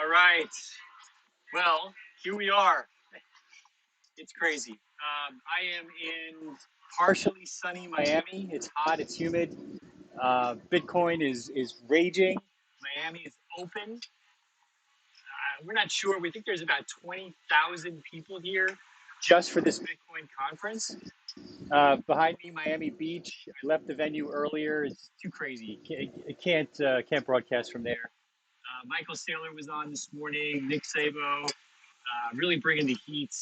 All right. Well, here we are. It's crazy. I am in partially sunny Miami. It's hot. It's humid. Bitcoin is raging. Miami is open. We're not sure. We think there's about 20,000 people here just for this Bitcoin conference. Behind me, Miami Beach. I left the venue earlier. It's too crazy. Can't broadcast from there. Michael Saylor was on this morning. Nick Sabo, really bringing the heat.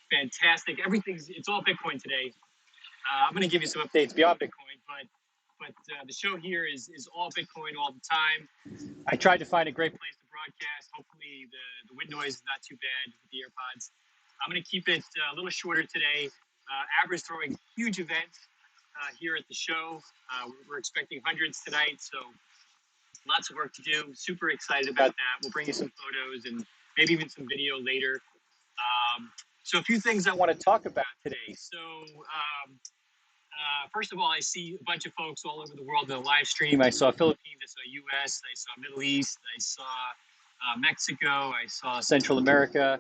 Fantastic. It's all Bitcoin today. I'm going to give you some updates beyond Bitcoin, but the show here is all Bitcoin all the time. I tried to find a great place to broadcast. Hopefully the wind noise is not too bad with the AirPods. I'm going to keep it a little shorter today. Abra's throwing a huge event here at the show. We're expecting hundreds tonight, so lots of work to do. Super excited about that. We'll bring you some photos and maybe even some video later. So a few things I want to talk about today. So first of all, I see a bunch of folks all over the world in the live stream. I saw Philippines, I saw US, I saw Middle East, I saw Mexico, I saw Central America.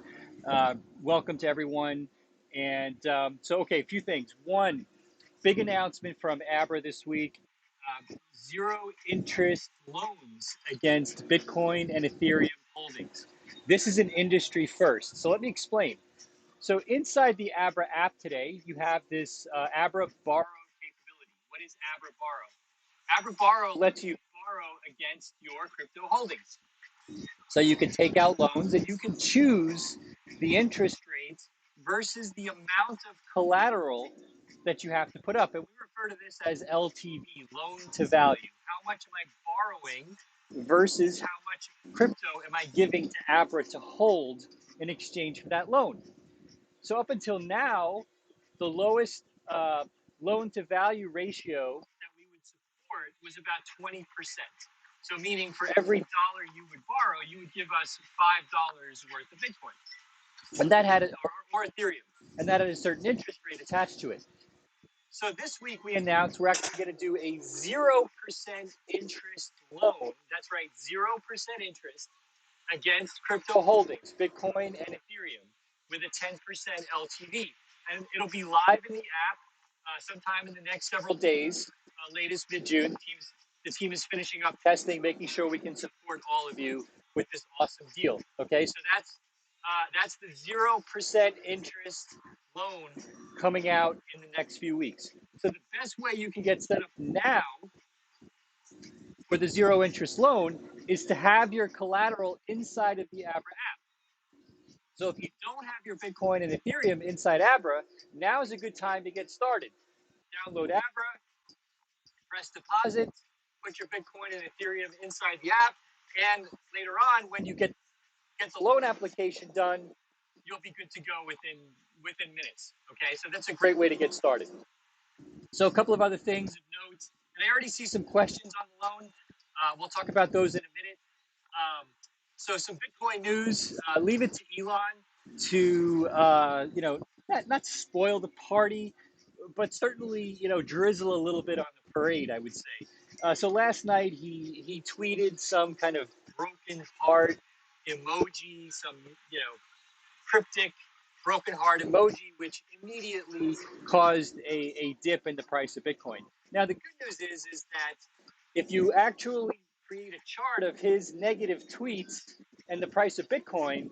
Welcome to everyone. And okay, a few things. One, big announcement from Abra this week. Zero interest loans against Bitcoin and Ethereum holdings. This is an industry first. So let me explain. So inside the Abra app today, you have this Abra Borrow capability. What is Abra Borrow? Abra Borrow lets you borrow against your crypto holdings. So you can take out loans and you can choose the interest rates versus the amount of collateral that you have to put up. And we refer to this as LTV, loan to value. How much am I borrowing versus how much crypto am I giving to Abra to hold in exchange for that loan? So up until now, the lowest loan to value ratio that we would support was about 20%. So meaning for every dollar you would borrow, you would give us $5 worth of Bitcoin. And that had, or Ethereum, and that had a certain interest rate attached to it. So this week we announced we're actually going to do a 0% interest loan. That's right, 0% interest against crypto holdings, Bitcoin and Ethereum, with a 10% LTV. And it'll be live in the app sometime in the next several days, latest mid-June. The team is finishing up testing, making sure we can support all of you with this awesome deal. Okay, so that's the 0% interest loan coming out in the next few weeks. So the best way you can get set up now for the zero interest loan is to have your collateral inside of the Abra app. So if you don't have your Bitcoin and Ethereum inside Abra, now is a good time to get started. Download Abra, press deposit, put your Bitcoin and Ethereum inside the app, and later on, when you get the loan application done, you'll be good to go within minutes. Okay, so that's a great way to get started. So a couple of other things of note, and I already see some questions on the loan. We'll talk about those in a minute. So some Bitcoin news. Leave it to Elon to not spoil the party, but certainly drizzle a little bit on the parade, I would say. So last night he tweeted some kind of broken heart emoji, some cryptic broken heart emoji, which immediately caused a dip in the price of Bitcoin. Now the good news is that if you actually create a chart of his negative tweets and the price of Bitcoin,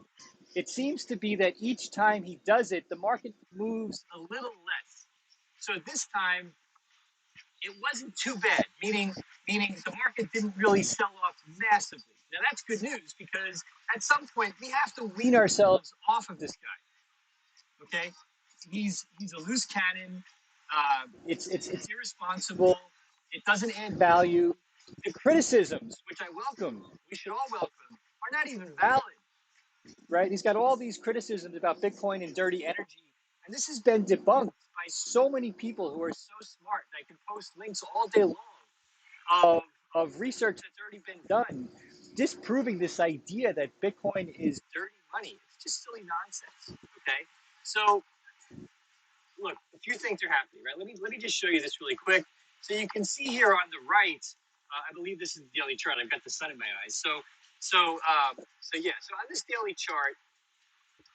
it seems to be that each time he does it, the market moves a little less. So this time, it wasn't too bad, meaning the market didn't really sell off massively. Now that's good news because at some point we have to wean ourselves off of this guy. Okay, he's a loose cannon. It's irresponsible. It doesn't add value. The criticisms, which I welcome, we should all welcome, are not even valid, right? He's got all these criticisms about Bitcoin and dirty energy, and this has been debunked by so many people who are so smart. I can post links all day long of research that's already been done, disproving this idea that Bitcoin is dirty money. It's just silly nonsense, okay? So, look, a few things are happening, right? Let me just show you this really quick. So you can see here on the right, I believe this is the daily chart. I've got the sun in my eyes. So So on this daily chart,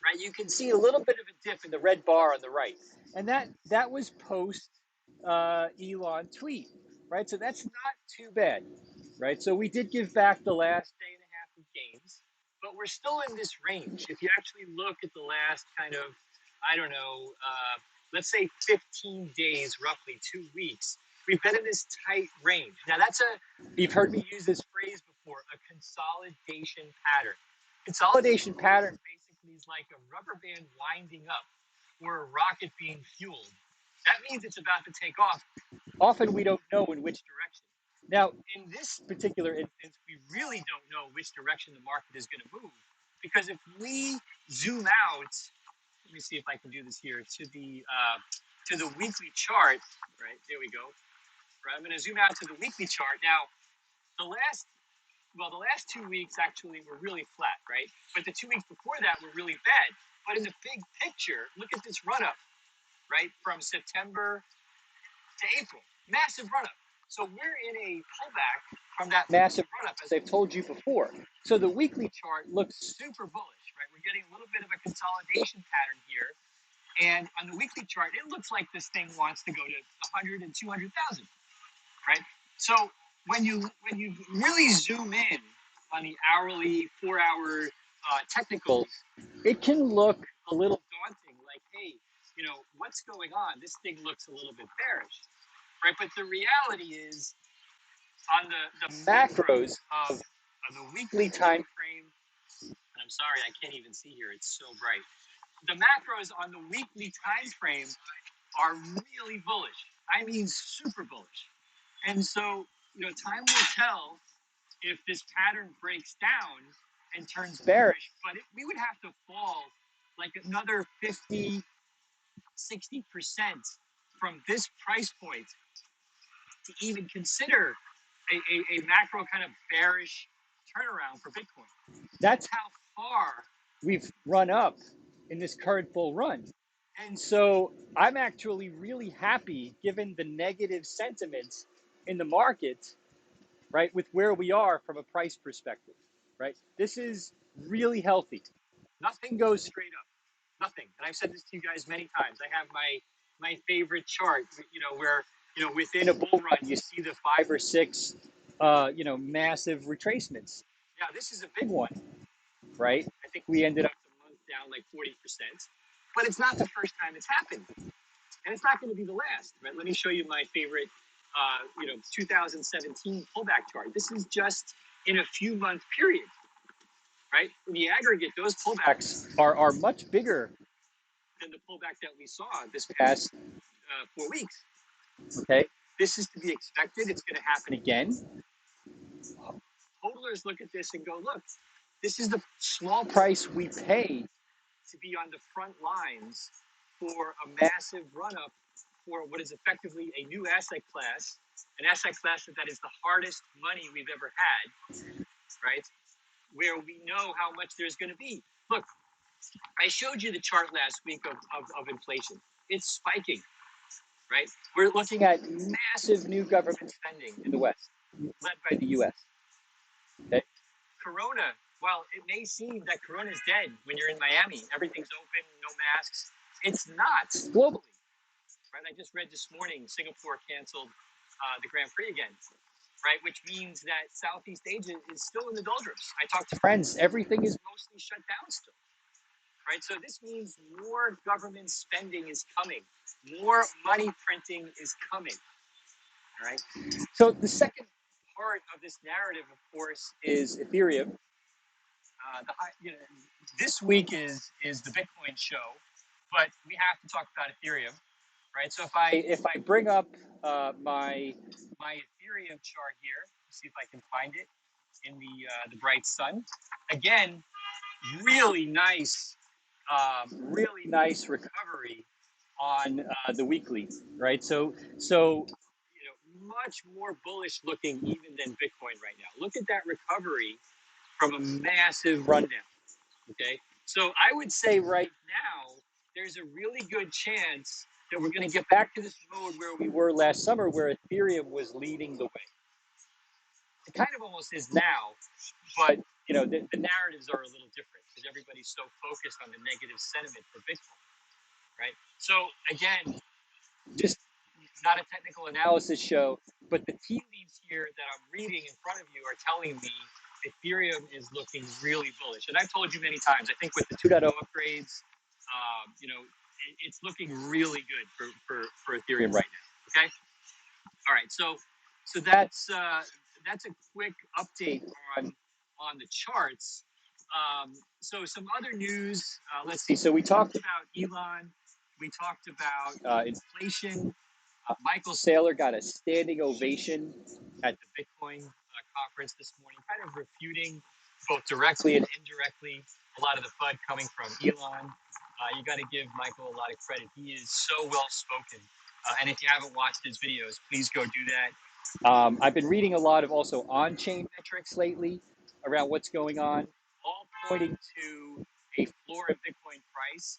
right, you can see a little bit of a dip in the red bar on the right, and that was post Elon tweet, right? So that's not too bad, right? So we did give back the last day and a half of gains, but we're still in this range. If you actually look at the last kind of, I don't know, let's say 15 days, roughly 2 weeks, we've been in this tight range. Now you've heard me use this phrase before, a consolidation pattern. Consolidation pattern basically is like a rubber band winding up or a rocket being fueled. That means it's about to take off. Often we don't know in which direction. Now, in this particular instance, we really don't know which direction the market is going to move, because if we zoom out, let me see if I can do this here to the weekly chart. Right, there we go. Right, I'm going to zoom out to the weekly chart. Now, the last 2 weeks actually were really flat, right? But the 2 weeks before that were really bad. But in the big picture, look at this run up, right, from September to April. Massive run up. So we're in a pullback from that massive run up, as I've told you before. So the weekly chart looks super bullish, right? We're getting a little bit of a consolidation pattern here. And on the weekly chart, it looks like this thing wants to go to 100 and 200,000, right? So when you really zoom in on the hourly, 4 hour technicals, it can look a little daunting. Like, hey, what's going on? This thing looks a little bit bearish, right? But the reality is, on the macros of the weekly time frame, and I'm sorry, I can't even see here. It's so bright. The macros on the weekly time frame are really bullish. I mean, super bullish. And so, time will tell if this pattern breaks down and turns bearish, but we would have to fall like another 50, 60% from this price point to even consider a macro kind of bearish turnaround for Bitcoin. That's how far we've run up in this current bull run. And so I'm actually really happy, given the negative sentiments in the market, right, with where we are from a price perspective, right? This is really healthy. Nothing goes straight up. Nothing. And I've said this to you guys many times. I have my favorite chart, where, within a bull run, you see the 5 or 6, massive retracements. Now, this is a big one, right? I think we ended up the month down like 40%, but it's not the first time it's happened. And it's not going to be the last, right? Let me show you my favorite, 2017 pullback chart. This is just in a few month period, right? In the aggregate, those pullbacks are much bigger than the pullback that we saw this past 4 weeks. Okay, this is to be expected. It's going to happen again. Hodlers look at this and go, look, this is the small price we pay to be on the front lines for a massive run-up for what is effectively a new asset class, an asset class that is the hardest money we've ever had, right? Where we know how much there's going to be. Look, I showed you the chart last week of inflation. It's spiking, right? We're looking at massive new government spending in the West, led by the U.S. Okay? Corona, well, it may seem that Corona is dead when you're in Miami. Everything's open, no masks. It's not globally, right? I just read this morning Singapore canceled the Grand Prix again, right? Which means that Southeast Asia is still in the doldrums. I talked to friends. Everything is mostly shut down still, right? So this means more government spending is coming. More money printing is coming, all right? So the second part of this narrative, of course, is Ethereum. This week is the Bitcoin show, but we have to talk about Ethereum, right? So if I bring up my Ethereum chart here, see if I can find it in the bright sun. Again, really nice recovery on the weekly, right? So much more bullish looking even than Bitcoin right now. Look at that recovery from a massive rundown. Okay, so I would say right now there's a really good chance that we're going to get back to this mode where we were last summer, where Ethereum was leading the way. It kind of almost is now, but the narratives are a little different because everybody's so focused on the negative sentiment for Bitcoin, right? So again, just not a technical analysis show, but the tea leaves here that I'm reading in front of you are telling me Ethereum is looking really bullish. And I've told you many times, I think with the 2.0 upgrades, it's looking really good for Ethereum right now. Okay. All right. So that's a quick update on the charts. So some other news. Let's see. So we talked about Elon. We talked about inflation. Michael Saylor got a standing ovation at the Bitcoin conference this morning, kind of refuting both directly and indirectly a lot of the FUD coming from Elon. You got to give Michael a lot of credit. He is so well spoken. And if you haven't watched his videos, please go do that. I've been reading a lot of also on-chain metrics lately around what's going on, all pointing to a floor of Bitcoin price,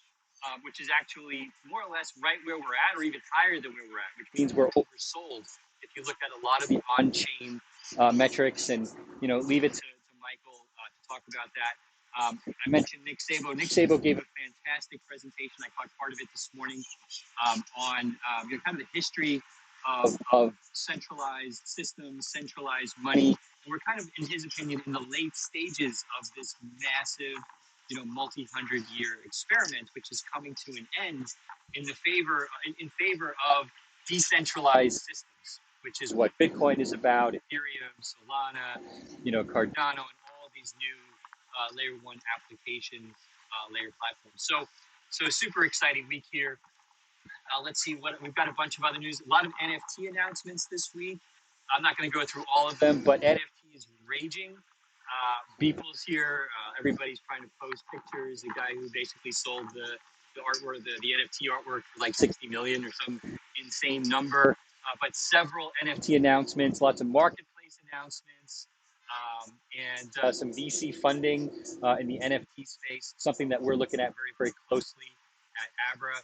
which is actually more or less right where we're at, or even higher than where we're at, which means we're oversold. If you look at a lot of the on-chain metrics, and leave it to Michael to talk about that. I mentioned Nick Szabo. Nick Szabo gave a fantastic presentation. I caught part of it this morning on kind of the history of centralized systems, centralized money. And we're kind of, in his opinion, in the late stages of this massive, multi-hundred-year experiment, which is coming to an end in favor of decentralized systems, which is what Bitcoin is about, Ethereum, Solana, Cardano, and all these new layer one application layer platforms. So super exciting week here. Let's see what we've got. A bunch of other news. A lot of NFT announcements this week. I'm not going to go through all of them, but NFT is raging. Beeple's here. Everybody's trying to post pictures. The guy who basically sold the artwork, the NFT artwork for like 60 million or some insane number. But several NFT announcements, lots of marketplace announcements, and some VC funding in the NFT space, something that we're looking at very, very closely at Abra.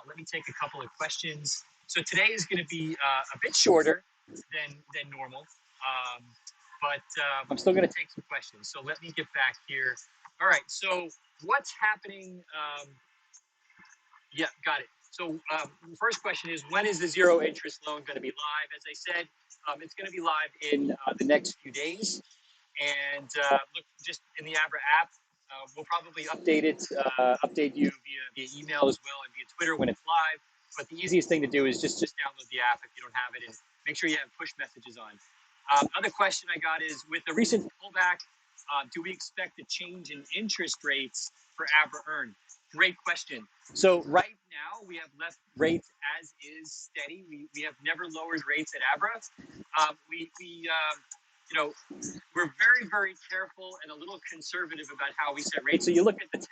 Let me take a couple of questions. So today is going to be a bit shorter than normal, but I'm still going to take some questions. So let me get back here. All right. So what's happening? Yeah, got it. So the first question is, when is the zero interest loan going to be live? As I said, it's going to be live in the next few days. And look, just in the Abra app, we'll probably update you via email as well and via Twitter when it's live. But the easiest thing to do is just download the app if you don't have it, and make sure you have push messages on. Other question I got is, with the recent pullback, do we expect a change in interest rates for Abra Earn? Great question. So right now we have left rates as is steady. We have never lowered rates at Abra. We're very, very careful and a little conservative about how we set rates. So you look at the 10.5%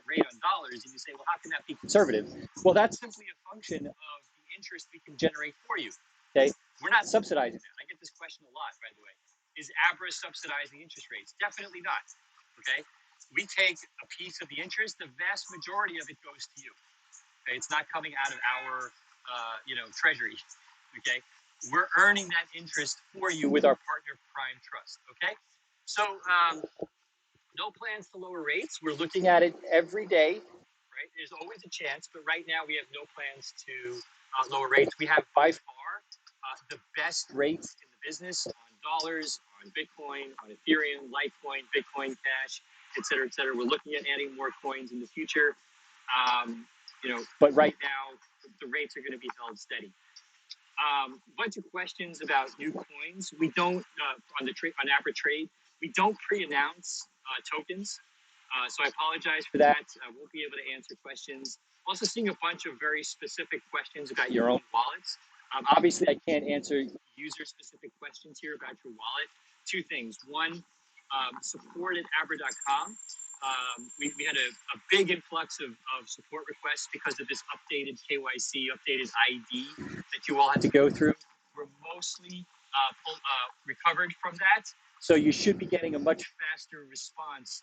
rate on dollars and you say, well, how can that be conservative? Well, that's simply a function of the interest we can generate for you. Okay, we're not subsidizing that. I get this question a lot, by the way. Is Abra subsidizing interest rates? Definitely not. Okay, we take a piece of the interest. The vast majority of it goes to you. Okay, it's not coming out of our, treasury. Okay. We're earning that interest for you with our partner Prime Trust. Okay, so no plans to lower rates. We're looking at it every day. Right, there's always a chance, but right now we have no plans to lower rates. We have by far the best rates in the business on dollars, on Bitcoin, on Ethereum, Litecoin, Bitcoin Cash, et cetera, et cetera. We're looking at adding more coins in the future. But right now the rates are going to be held steady. Bunch of questions about new coins. We don't on Abra Trade. We don't pre-announce tokens, so I apologize for that. I won't be able to answer questions. Also seeing a bunch of very specific questions about your own wallets. Obviously, I can't answer user-specific questions here about your wallet. Two things. One, support at abra.com. We had a big influx of support requests because of this updated KYC, updated ID that you all had to go through. We're mostly recovered from that. So you should be getting a much faster response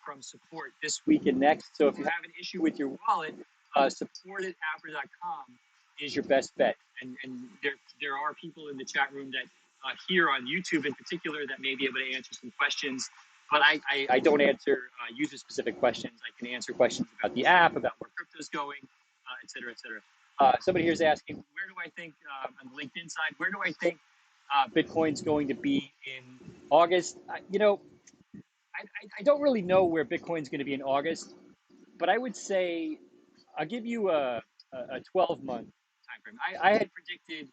from support this week and next. So if you have an issue with your wallet, support at abra.com is your best bet. And there are people in the chat room that here on YouTube in particular that may be able to answer some questions. but I don't answer user-specific questions. I can answer questions about the app, about where crypto's going, et cetera, et cetera. Somebody here is asking, where do I think, on the LinkedIn side, where do I think Bitcoin's going to be in August? I don't really know where Bitcoin's going to be in August, but I would say I'll give you a 12-month time frame. I had predicted,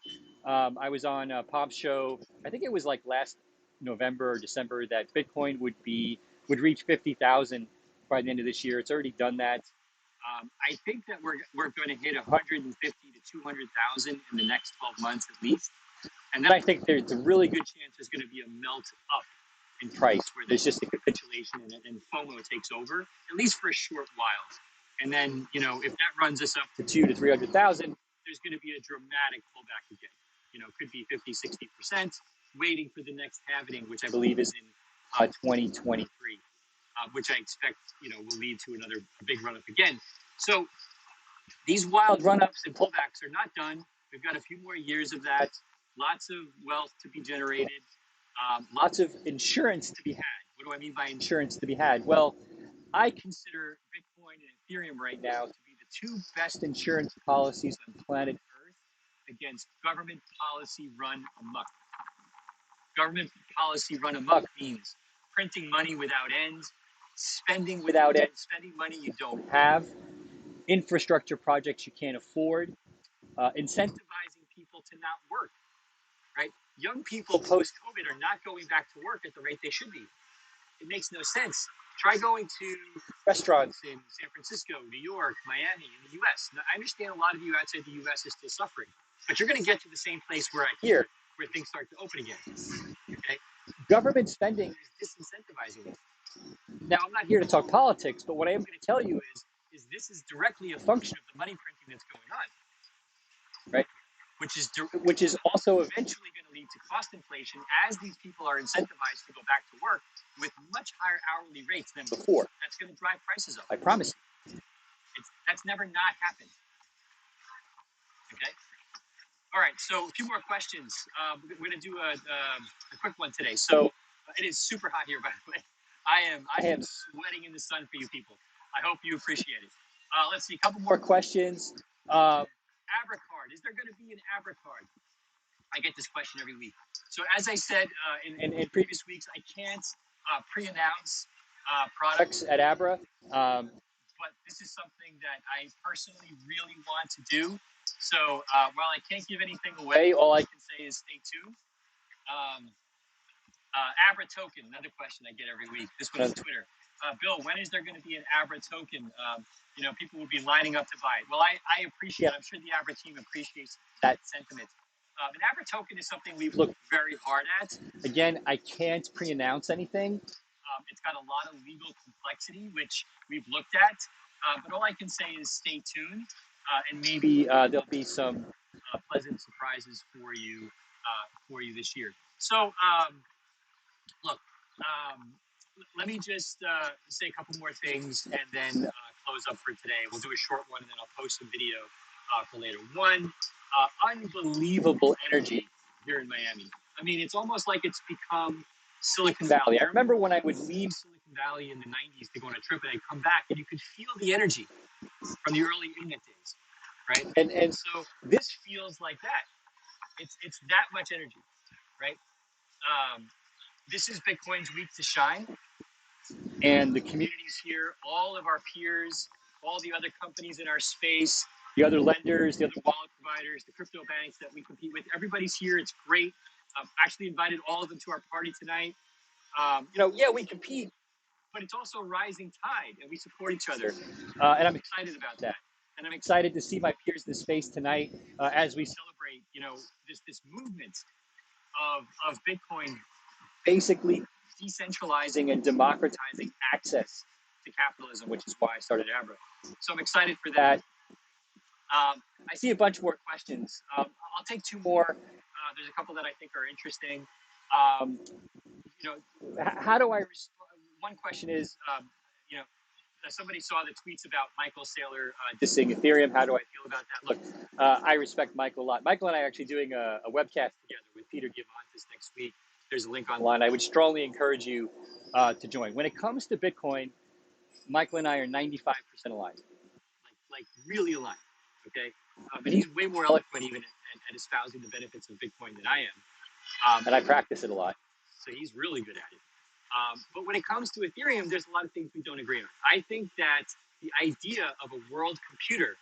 I was on Pop's show, I think it was like last November or December, that Bitcoin would reach 50,000 by the end of this year. It's already done that. I think that we're going to hit 150 to 200,000 in the next 12 months at least. And then I think there's a really good chance there's going to be a melt up in price where there's just a capitulation and FOMO takes over, at least for a short while. And then, if that runs us up to 200 to 300,000, there's going to be a dramatic pullback again. Could be 50, 60%, waiting for the next halving, which I believe is in 2023, which I expect, will lead to another big run up again. So these wild run ups and pullbacks are not done. We've got a few more years of that. Lots of wealth to be generated. Lots of insurance to be had. What do I mean by insurance to be had? Well, I consider Bitcoin and Ethereum right now to be the two best insurance policies on planet Earth against government policy run amok. Government policy run amok means printing money without end, spending without end, spending money you don't have, infrastructure projects you can't afford, incentivizing people to not work, right? Young people post-COVID are not going back to work at the rate they should be. It makes no sense. Try going to restaurants in San Francisco, New York, Miami, in the U.S. Now, I understand a lot of you outside the U.S. is still suffering, but you're going to get to the same place where things start to open again. Okay, government spending is disincentivizing it. Now, I'm not here to talk politics, but what I am going to tell you is this is directly a function of the money printing that's going on, right? Which is also eventually going to lead to cost inflation as these people are incentivized to go back to work with much higher hourly rates than before. That's going to drive prices up. I promise you. That's never not happened. Okay. All right. So a few more questions. We're going to do a quick one today. So it is super hot here, by the way. I am sweating in the sun for you people. I hope you appreciate it. Let's see. A couple more questions. Abra card. Is there going to be an Abra card? I get this question every week. So as I said in previous weeks, I can't pre-announce products at Abra, but this is something that I personally really want to do. So while I can't give anything away, all I can say is stay tuned. Abra token, another question I get every week. This one on Twitter. Bill, when is there going to be an Abra token? People will be lining up to buy it. Well, I appreciate, I'm sure the Abra team appreciates that sentiment. An Abra token is something we've looked very hard at. Again, I can't pre-announce anything. It's got a lot of legal complexity, which we've looked at. But all I can say is stay tuned, and maybe there'll be some pleasant surprises for you this year. So, look, let me just say a couple more things and then close up for today. We'll do a short one, and then I'll post some video for later. One, unbelievable energy here in Miami. I mean, it's almost like it's become Silicon Valley. I remember when I would leave Silicon Valley in the 90s to go on a trip, and I'd come back, and you could feel the energy from the early internet days, right? And so this feels like that. It's that much energy, right? This is Bitcoin's week to shine, and the communities here, all of our peers, all the other companies in our space, the other lenders, the other wallet providers, the crypto banks that we compete with, everybody's here. It's great. Actually invited all of them to our party tonight. We compete, but it's also a rising tide, and we support each other. And I'm excited about that. And I'm excited to see my peers in the space tonight as we celebrate, this movement of Bitcoin basically decentralizing and democratizing access to capitalism, which is why I started Abra. So I'm excited for that. I see a bunch more questions. I'll take two more. There's a couple that I think are interesting. How do I respond? One question is, somebody saw the tweets about Michael Saylor dissing Ethereum. How do I feel about that? Look, I respect Michael a lot. Michael and I are actually doing a webcast together with Peter Giovantis next week. There's a link online. I would strongly encourage you to join. When it comes to Bitcoin, Michael and I are 95% aligned, like really aligned. Okay, and he's way more eloquent even at espousing the benefits of Bitcoin than I am, and I practice it a lot, so he's really good at it. But when it comes to Ethereum, there's a lot of things we don't agree on. I think that the idea of a world computer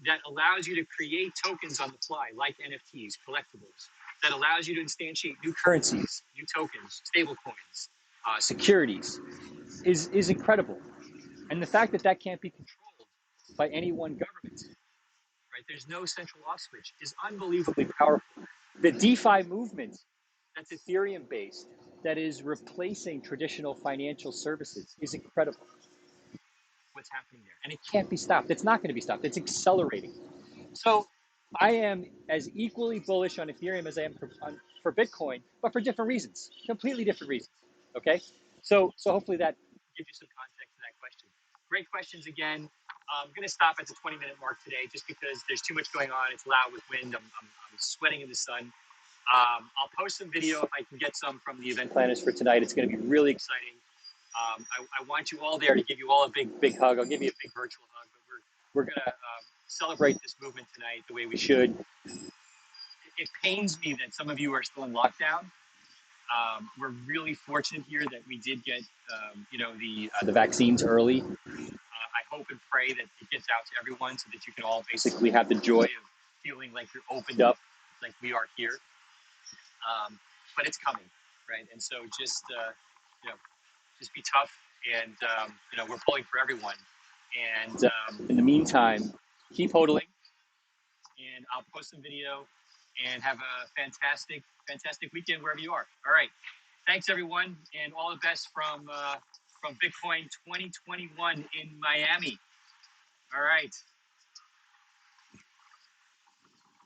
that allows you to create tokens on the fly, like NFTs, collectibles, that allows you to instantiate new currencies, new tokens, stable coins, securities, is incredible. And the fact that that can't be controlled by any one government, right? There's no central off switch, is unbelievably powerful. The DeFi movement that's Ethereum based, that is replacing traditional financial services, is incredible. What's happening there, and it can't be stopped. It's not going to be stopped. It's accelerating. So I am as equally bullish on Ethereum as I am for Bitcoin, but for different reasons, completely different reasons. Okay, so hopefully that gives you some context to that question. Great questions again. I'm going to stop at the 20-minute mark today, just because there's too much going on. It's loud with wind. I'm sweating in the sun. I'll post some video if I can get some from the event planners for tonight. It's going to be really exciting. I want you all there to give you all a big hug. I'll give you a big virtual hug, but we're going to celebrate this movement tonight the way we should. It pains me that some of you are still in lockdown. We're really fortunate here that we did get, the vaccines early. I hope and pray that it gets out to everyone so that you can all basically have the joy of feeling like you're opened up, like we are here. But it's coming, right? And so just just be tough, and we're pulling for everyone. And in the meantime, keep hodling, and I'll post some video, and have a fantastic weekend wherever you are. All right, thanks everyone, and all the best from Bitcoin 2021 in Miami. All right.